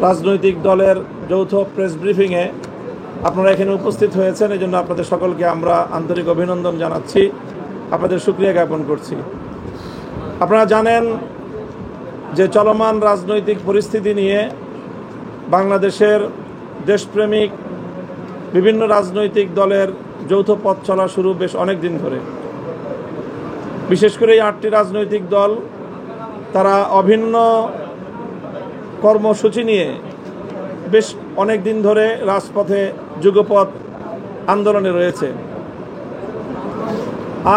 রাজনৈতিক দলের যৌথ প্রেস ব্রিফিংয়ে আপনারা এখানে উপস্থিত হয়েছেন। এই জন্য আপনাদের সকলকে আমরা আন্তরিক অভিনন্দন জানাচ্ছি, আপনাদের শুকরিয়া জ্ঞাপন করছি। আপনারা জানেন যে চলমান রাজনৈতিক পরিস্থিতি নিয়ে বাংলাদেশের দেশপ্রেমিক বিভিন্ন রাজনৈতিক দলের যৌথ পথ চলা শুরু বেশ অনেক দিন ধরে। বিশেষ করে এই 8টি রাজনৈতিক দল তারা অভিন্ন কর্মসূচি নিয়ে বেশ অনেক দিন ধরে রাজপথে যুগপৎ আন্দোলনে রয়েছে।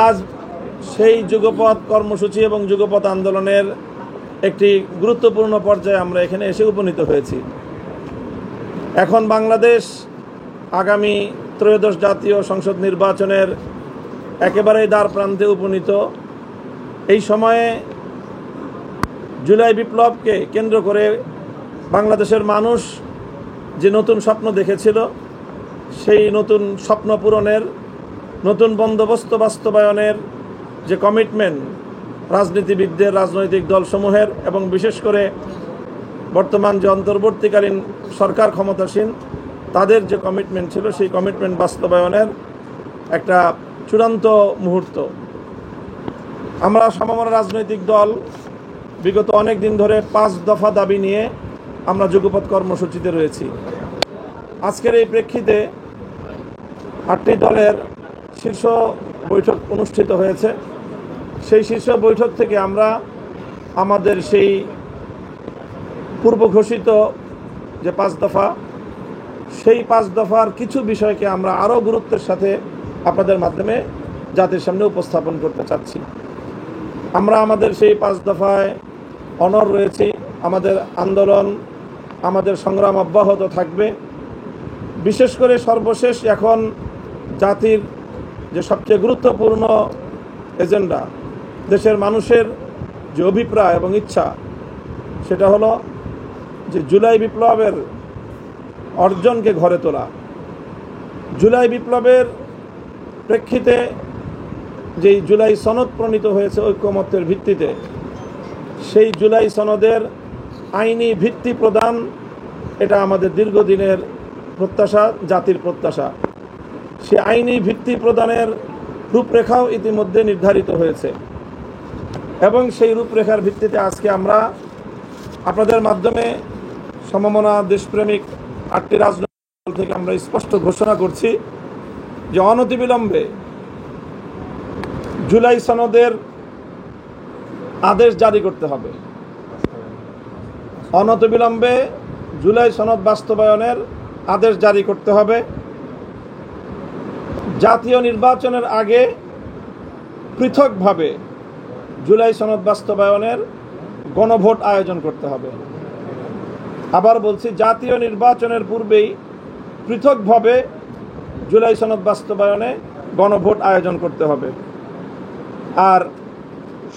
আজ সেই যুগপৎ কর্মসূচি এবং যুগপৎ আন্দোলনের একটি গুরুত্বপূর্ণ পর্যায়ে আমরা এখানে এসে উপনীত হয়েছি। এখন বাংলাদেশ আগামী ত্রয়োদশ জাতীয় সংসদ নির্বাচনের একেবারেই দ্বার প্রান্তে উপনীত। এই সময়ে জুলাই বিপ্লবকে কেন্দ্র করে বাংলাদেশের মানুষ যে নতুন স্বপ্ন দেখেছিল, সেই নতুন স্বপ্ন পূরণের, নতুন বন্দোবস্ত বাস্তবায়নের যে কমিটমেন্ট রাজনীতিবিদদের, রাজনৈতিক দলসমূহের এবং বিশেষ করে বর্তমান যে অন্তর্বর্তীকালীন সরকার ক্ষমতাসীন তাদের যে কমিটমেন্ট ছিল, সেই কমিটমেন্ট বাস্তবায়নের একটা চূড়ান্ত মুহূর্ত। আমরা সমমনা রাজনৈতিক দল বিগত অনেক দিন ধরে 5 দফা দাবি নিয়ে আমরা যুগপৎ কর্মসূচিতে রয়েছি। আজকের এই প্রেক্ষিতে 8টি দলের শীর্ষ বৈঠক অনুষ্ঠিত হয়েছে। সেই শীর্ষ বৈঠক থেকে আমরা আমাদের সেই পূর্ব ঘোষিত যে 5 দফা, সেই 5 দফার কিছু বিষয়কে আমরা আরও গুরুত্বের সাথে আপনাদের মাধ্যমে জাতির সামনে উপস্থাপন করতে চাচ্ছি। আমরা আমাদের সেই 5 দফায় অনড় রয়েছি। আমাদের আন্দোলন, আমাদের সংগ্রাম অব্যাহত থাকবে। বিশেষ করে সর্বশেষ এখন জাতির যে সবচেয়ে গুরুত্বপূর্ণ এজেন্ডা, দেশের মানুষের যে অভিপ্রায় এবং ইচ্ছা, সেটা হলো যে জুলাই বিপ্লবের অর্জনকে ঘরে তোলা। জুলাই বিপ্লবের প্রেক্ষিতে যেই জুলাই সনদ প্রণীত হয়েছে ঐক্যমত্যের ভিত্তিতে, সেই জুলাই সনদের আইনি ভিত্তি প্রদান, এটা আমাদের দীর্ঘদিনের প্রত্যাশা, জাতির প্রত্যাশা। সে আইনি ভিত্তি প্রদানের রূপরেখাও ইতিমধ্যে নির্ধারিত হয়েছে এবং সেই রূপরেখার ভিত্তিতে আজকে আমরা আপনাদের মাধ্যমে সমমনা দেশপ্রেমিক 8টি রাজনৈতিক দল থেকে আমরা স্পষ্ট ঘোষণা করছি যে অনতিবিলম্বে জুলাই সনদের আদেশ জারি করতে হবে। অনতিবিলম্বে জুলাই সনদ বাস্তবায়নের আদেশ জারি করতে হবে। জাতীয় নির্বাচনের আগে পৃথকভাবে জুলাই সনদ বাস্তবায়নের গণভোট আয়োজন করতে হবে। আবার বলছি, জাতীয় নির্বাচনের পূর্বেই পৃথকভাবে জুলাই সনদ বাস্তবায়নে গণভোট আয়োজন করতে হবে। আর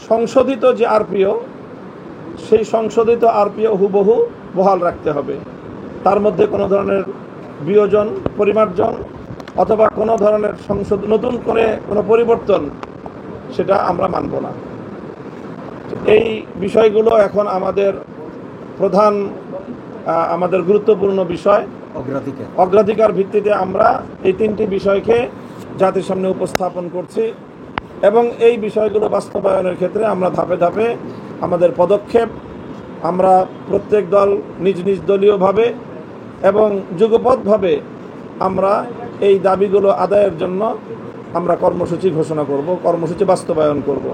সংশোধিত যে আরপিও, সেই সংশোধিত আরপিও হুবহু বহাল রাখতে হবে। তার মধ্যে কোনো ধরনের বিয়োজন, পরিমার্জন অথবা কোনো ধরনের নতুন করে কোনো পরিবর্তন, সেটা আমরা মানব না। এই বিষয়গুলো এখন আমাদের প্রধান, আমাদের গুরুত্বপূর্ণ বিষয়। অগ্রাধিকার ভিত্তিতে আমরা এই 3টি বিষয়কে জাতির সামনে উপস্থাপন করছি এবং এই বিষয়গুলো বাস্তবায়নের ক্ষেত্রে আমরা ধাপে ধাপে আমাদের পদক্ষেপ, আমরা প্রত্যেক দল নিজ নিজ দলীয়ভাবে এবং যুগপৎভাবে আমরা এই দাবিগুলো আদায়ের জন্য আমরা কর্মসূচি ঘোষণা করব, কর্মসূচি বাস্তবায়ন করব।